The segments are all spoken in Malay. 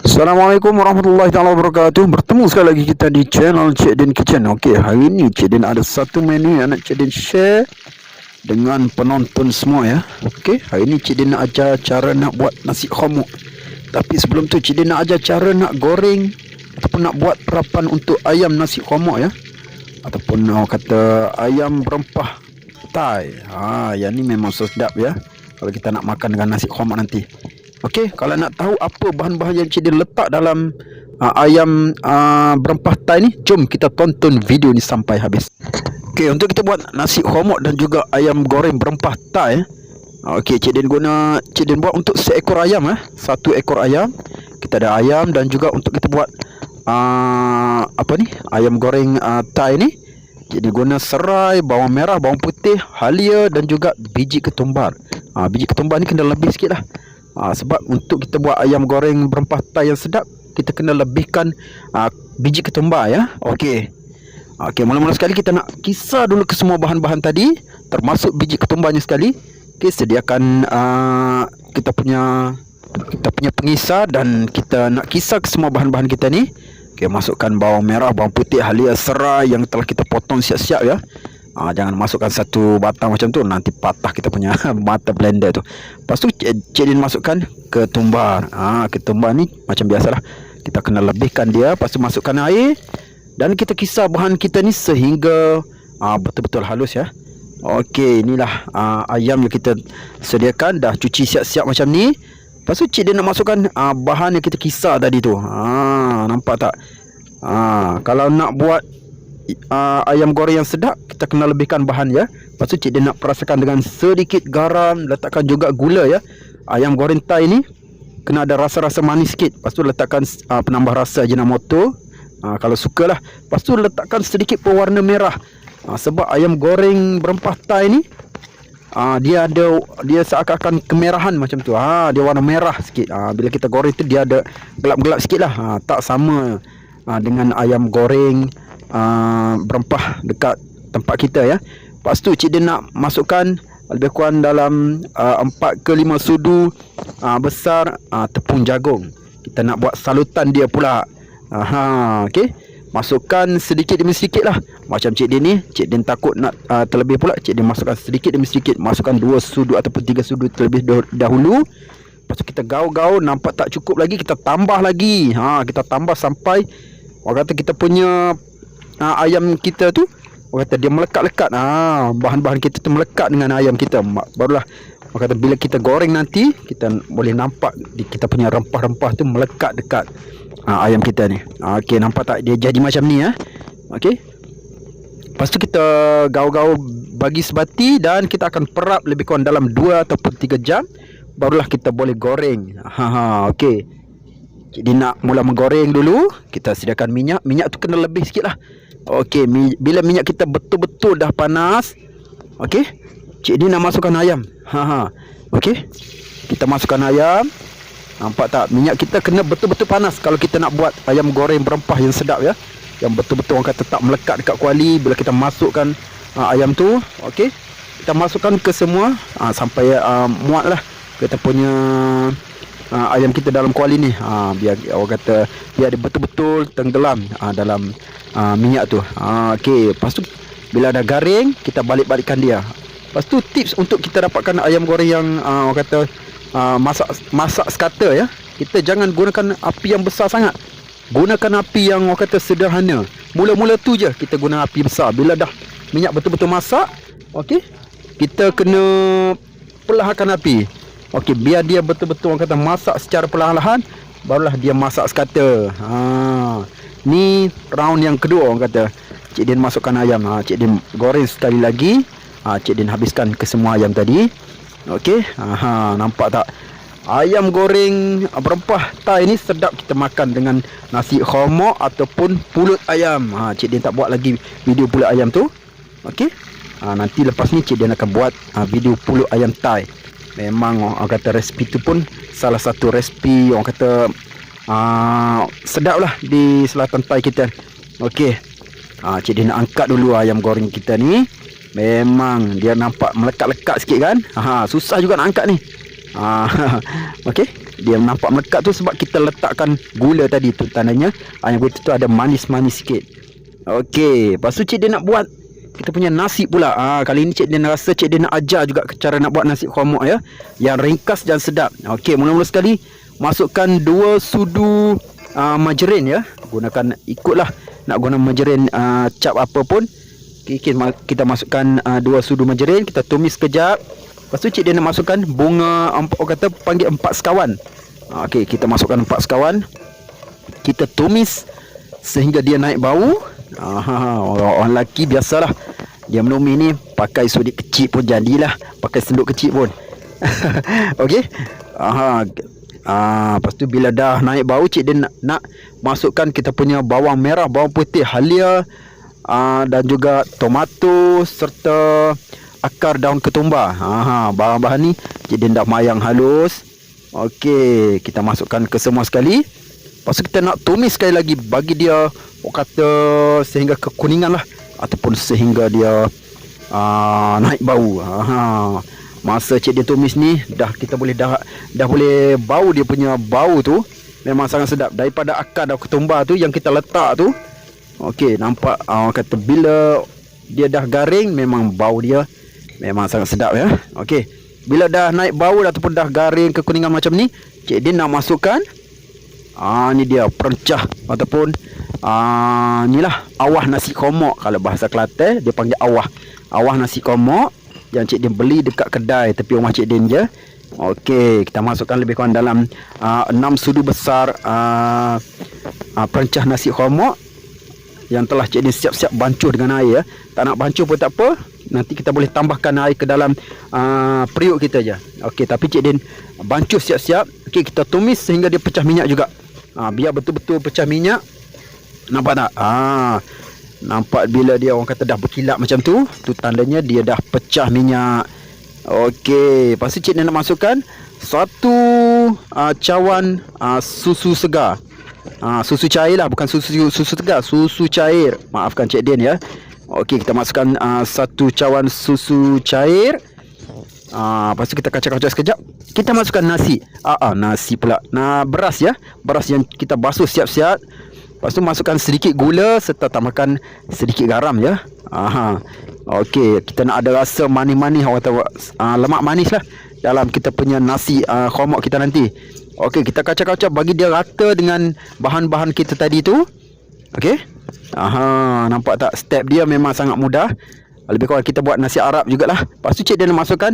Assalamualaikum warahmatullahi taala wabarakatuh. Bertemu sekali lagi kita di channel Cik Din Kitchen. Okey, hari ini Cik Din ada satu menu yang nak Cik Din share dengan penonton semua ya. Okey, hari ini Cik Din nak ajar cara nak buat nasi khomok. Tapi sebelum tu Cik Din nak ajar cara nak goreng ataupun nak buat perapan untuk ayam nasi khomok ya. Ataupun orang kata ayam berempah Thai. Yang ni memang sedap ya kalau kita nak makan dengan nasi khomok nanti. Okey, kalau nak tahu apa bahan-bahan yang Cik Din letak dalam ayam berempah Thai ni, jom kita tonton video ni sampai habis. Okey, untuk kita buat nasi khomok dan juga ayam goreng berempah Thai. Okey, Cik Din buat untuk seekor ayam satu ekor ayam. Kita ada ayam dan juga untuk kita buat ayam goreng Thai ni, Cik Din guna serai, bawang merah, bawang putih, halia dan juga biji ketumbar. Biji ketumbar ni kena lebih sikit lah. Sebab untuk kita buat ayam goreng berempah Thai yang sedap, kita kena lebihkan biji ketumbar ya. Okey, mula-mula sekali kita nak kisar dulu ke semua bahan-bahan tadi, termasuk biji ketumbarnya sekali. Okey, sediakan kita punya pengisar dan kita nak kisar ke semua bahan-bahan kita ni. Okey, masukkan bawang merah, bawang putih, halia, serai yang telah kita potong siap-siap ya. Jangan masukkan satu batang macam tu, nanti patah kita punya mata blender tu. Lepas tu Cik Din masukkan ketumbar. Ketumbar ni macam biasalah, kita kena lebihkan dia. Lepas tu masukkan air dan kita kisar bahan kita ni sehingga betul-betul halus ya. Okey, inilah ayam yang kita sediakan, dah cuci siap-siap macam ni. Lepas tu Cik Din nak masukkan bahan yang kita kisar tadi tu. Nampak tak? Kalau nak buat ayam goreng yang sedap, kita kena lebihkan bahan ya. Lepas tu Cik Din nak perasakan dengan sedikit garam, letakkan juga gula ya. Ayam goreng Thai ni kena ada rasa-rasa manis sikit. Lepas tu letakkan penambah rasa Ajinomoto kalau sukalah. Lepas tu letakkan sedikit pewarna merah. Sebab ayam goreng berempah Thai ni dia seakan-akan kemerahan macam tu. Dia warna merah sikit. Bila kita goreng tu dia ada gelap-gelap sikit lah. Tak sama dengan ayam goreng berempah dekat tempat kita ya. Lepas tu Cik Din nak masukkan lebih kurang dalam 4 ke 5 sudu besar tepung jagung. Kita nak buat salutan dia pula. Okey, masukkan sedikit demi sedikit lah. Macam Cik Din ni, Cik Din takut nak terlebih pula, Cik Din masukkan sedikit demi sedikit. Masukkan 2 sudu ataupun 3 sudu terlebih dahulu. Lepas tu kita gaul-gaul, nampak tak cukup lagi, kita tambah lagi. Kita tambah sampai orang kata kita punya ayam kita tu, orang kata dia melekat-lekat. Bahan-bahan kita tu melekat dengan ayam kita. Barulah orang kata bila kita goreng nanti, kita boleh nampak kita punya rempah-rempah tu melekat dekat ayam kita ni. Okey, nampak tak dia jadi macam ni ya. Okey, lepas tu kita gaul-gaul bagi sebati dan kita akan perap lebih kurang dalam 2 ataupun 3 jam. Barulah kita boleh goreng. Okey, jadi nak mula menggoreng dulu, kita sediakan minyak. Minyak tu kena lebih sikit lah. Okey, bila minyak kita betul-betul dah panas, okey, Cik Din nak masukkan ayam. Okey, kita masukkan ayam. Nampak tak? Minyak kita kena betul-betul panas kalau kita nak buat ayam goreng berempah yang sedap ya. Yang betul-betul orang kata tak melekat dekat kuali bila kita masukkan ayam tu. Okey, kita masukkan ke semua sampai muat lah kita punya ayam kita dalam kuali ni. Biar orang kata biar dia betul-betul tenggelam dalam minyak tu. Okey, lepas tu bila dah garing, kita balik-balikkan dia. Lepas tu tips untuk kita dapatkan ayam goreng yang orang kata masak sekata ya. Kita jangan gunakan api yang besar sangat. Gunakan api yang orang kata sederhana. Mula-mula tu je kita guna api besar. Bila dah minyak betul-betul masak, okey, kita kena perlahankan api. Okey, biar dia betul-betul orang kata masak secara perlahan-lahan, barulah dia masak sekata. Ni round yang kedua orang kata. Cik Din masukkan ayam. Cik Din goreng sekali lagi. Cik Din habiskan ke semua ayam tadi. Okey, nampak tak? Ayam goreng berempah Thai ni sedap kita makan dengan nasi khomok ataupun pulut ayam. Cik Din tak buat lagi video pulut ayam tu. Okey, nanti lepas ni Cik Din akan buat video pulut ayam Thai. Memang orang kata resipi tu pun salah satu resipi orang kata sedap lah di selatan Thai kita. Okey, Cik Din nak angkat dulu ayam goreng kita ni. Memang dia nampak melekat-lekat sikit kan. Susah juga nak angkat ni. Okey, dia nampak melekat tu sebab kita letakkan gula tadi tu, tandanya yang gula tu ada manis-manis sikit. Okey, lepas tu cik dia nak buat kita punya nasi pula. Kali ni cik dia rasa cik dia nak ajar juga cara nak buat nasi khomak ya, yang ringkas dan sedap. Okey, mula-mula sekali masukkan 2 sudu margarin ya. Gunakan ikutlah nak guna margarin cap apa pun. Kita masukkan 2 sudu margarin, kita tumis sekejap. Lepas tu cik dia nak masukkan bunga, orang kata panggil 4 sekawan. Okey, kita masukkan 4 sekawan. Kita tumis sehingga dia naik bau. Orang lelaki biasalah, dia minum ni pakai sudik kecil pun jadilah, pakai senduk kecil pun. Okey. Lepas tu bila dah naik bau, cik dia nak masukkan kita punya bawang merah, bawang putih halia, dan juga tomato serta akar daun ketumbar. Bahan-bahan ni cik dia dah mayang halus. Okey, kita masukkan ke semua sekali. Lepas tu kita nak tumis sekali lagi, bagi dia orang kata sehingga kekuningan lah, ataupun sehingga dia naik bau. Masa cik dia tumis ni kita boleh dah boleh bau dia punya bau tu memang sangat sedap daripada akar daun ketumbar tu yang kita letak tu. Okey, nampak orang kata bila dia dah garing memang bau dia memang sangat sedap ya. Okey, bila dah naik bau ataupun dah garing kekuningan macam ni, cik dia nak masukkan ni dia perencah ataupun inilah awah nasi khomak. Kalau bahasa Kelantan dia panggil awah nasi khomak yang cik dia beli dekat kedai tepi rumah cik din je. Okey, kita masukkan lebih kurang dalam 6 sudu besar perencah nasi khomak yang telah cik din siap-siap bancuh dengan air ya. Tak nak bancuh pun tak apa, nanti kita boleh tambahkan air ke dalam periuk kita je. Okey, tapi cik din bancuh siap-siap. Okey, kita tumis sehingga dia pecah minyak juga. Biar betul-betul pecah minyak. Nampak tak? Nampak bila dia orang kata dah berkilat macam tu tandanya dia dah pecah minyak. Okey, lepas tu cik dia nak masukkan 1 cawan susu segar. Susu cair lah, bukan susu segar, susu cair. Maafkan cik Din ya. Okey, kita masukkan 1 cawan susu cair. Lepas tu kita kacau-kacau sekejap. Kita masukkan nasi. Nasi pula. Beras ya. Beras yang kita basuh siap-siap. Lepas tu masukkan sedikit gula serta tambahkan sedikit garam ya. Okey, kita nak ada rasa manis-manis atau lemak manis lah dalam kita punya nasi khomak kita nanti. Okey, kita kacau-kacau bagi dia rata dengan bahan-bahan kita tadi tu. Okey. Nampak tak, step dia memang sangat mudah. Lebih kurang kita buat nasi Arab jugalah. Lepas tu cik dia nak masukkan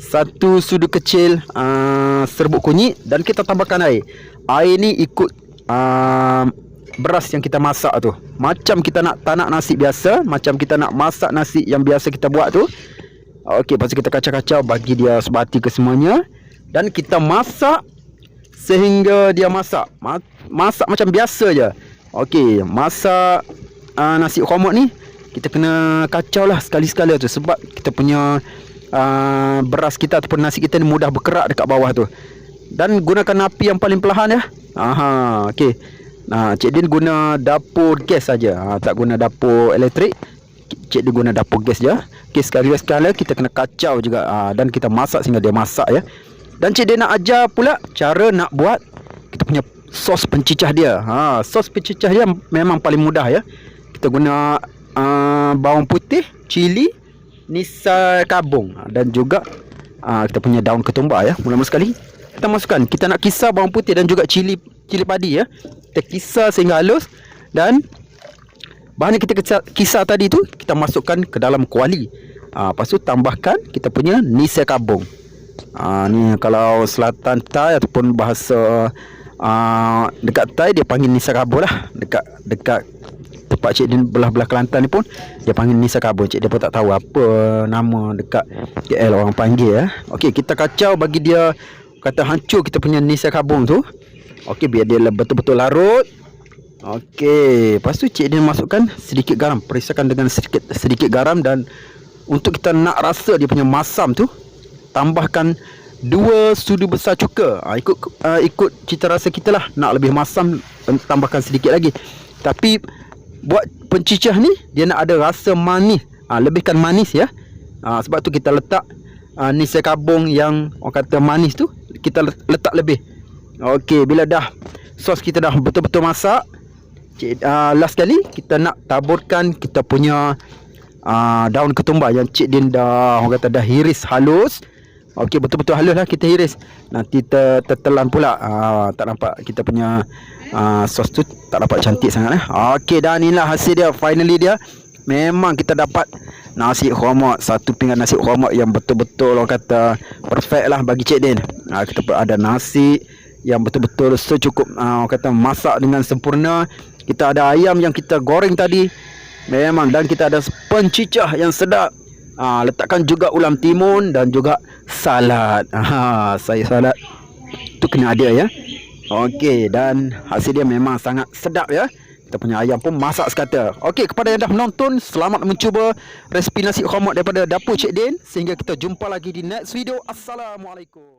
1 sudu kecil serbuk kunyit dan kita tambahkan air. Air ni ikut beras yang kita masak tu. Macam kita tak nak nasi biasa, macam kita nak masak nasi yang biasa kita buat tu. Okey, lepas tu kita kacau-kacau bagi dia sebati ke semuanya. Dan kita masak sehingga dia masak macam biasa je. Okey, masak nasi khomak ni kita kena kacau lah sekali-sekala tu, sebab kita punya beras kita ataupun nasi kita ni mudah berkerak dekat bawah tu. Dan gunakan api yang paling perlahan ya. Okey. Cik Din guna dapur gas saja. Tak guna dapur elektrik. Cik Din guna dapur gas je. Okey, sekali-sekala kita kena kacau juga. Dan kita masak sehingga dia masak ya. Dan Cik Din nak ajar pula cara nak buat kita punya sos pencicah dia. Sos pencicah dia memang paling mudah ya. Kita guna bawang putih, cili, nisa kabung dan juga kita punya daun ketumbar ya. Mula-mula sekali kita masukkan, kita nak kisar bawang putih dan juga cili padi ya. Kita kisar sehingga halus, dan bahan yang kita kisar tadi tu kita masukkan ke dalam kuali. Lepas tu tambahkan kita punya nisa kabung. Ni kalau selatan Thai ataupun bahasa dekat Thai dia panggil nisa kabung lah. Dekat tempat Cik Din belah-belah Kelantan ni pun dia panggil nisa kabung. Cik dia pun tak tahu apa nama dekat KL orang panggil ya. Okey, kita kacau bagi dia kata hancur kita punya nisa kabung tu. Okey, biar dia betul-betul larut. Okey, lepas tu Cik Din masukkan sedikit garam, perisakan dengan sedikit garam, dan untuk kita nak rasa dia punya masam tu tambahkan 2 sudu besar cuka. Ikut cita rasa kita lah, nak lebih masam tambahkan sedikit lagi. Tapi buat pencicah ni dia nak ada rasa manis, lebihkan manis ya. Sebab tu kita letak nisa kabung yang orang kata manis tu, kita letak lebih. Okey, bila dah sos kita dah betul-betul masak, last kali kita nak taburkan kita punya daun ketumbar yang Cik Din dah, orang kata dah hiris halus. Okey, betul-betul halus lah kita hiris. Nanti tertelan pula. Tak nampak kita punya sos tu, tak nampak cantik sangat. Okey, dan inilah hasil dia. Finally dia, memang kita dapat nasi hormat. Satu pinggan nasi hormat yang betul-betul orang kata perfect lah bagi Cik Din. Kita ada nasi yang betul-betul secukup, orang kata masak dengan sempurna. Kita ada ayam yang kita goreng tadi. Memang, dan kita ada pencicah yang sedap. Letakkan juga ulam timun dan juga salad. Saya salad tu kena ada ya. Okey, dan hasil dia memang sangat sedap ya. Kita punya ayam pun masak sekata. Okey, kepada yang dah menonton, selamat mencuba resipi nasi hormat daripada dapur Cik Din. Sehingga kita jumpa lagi di next video. Assalamualaikum.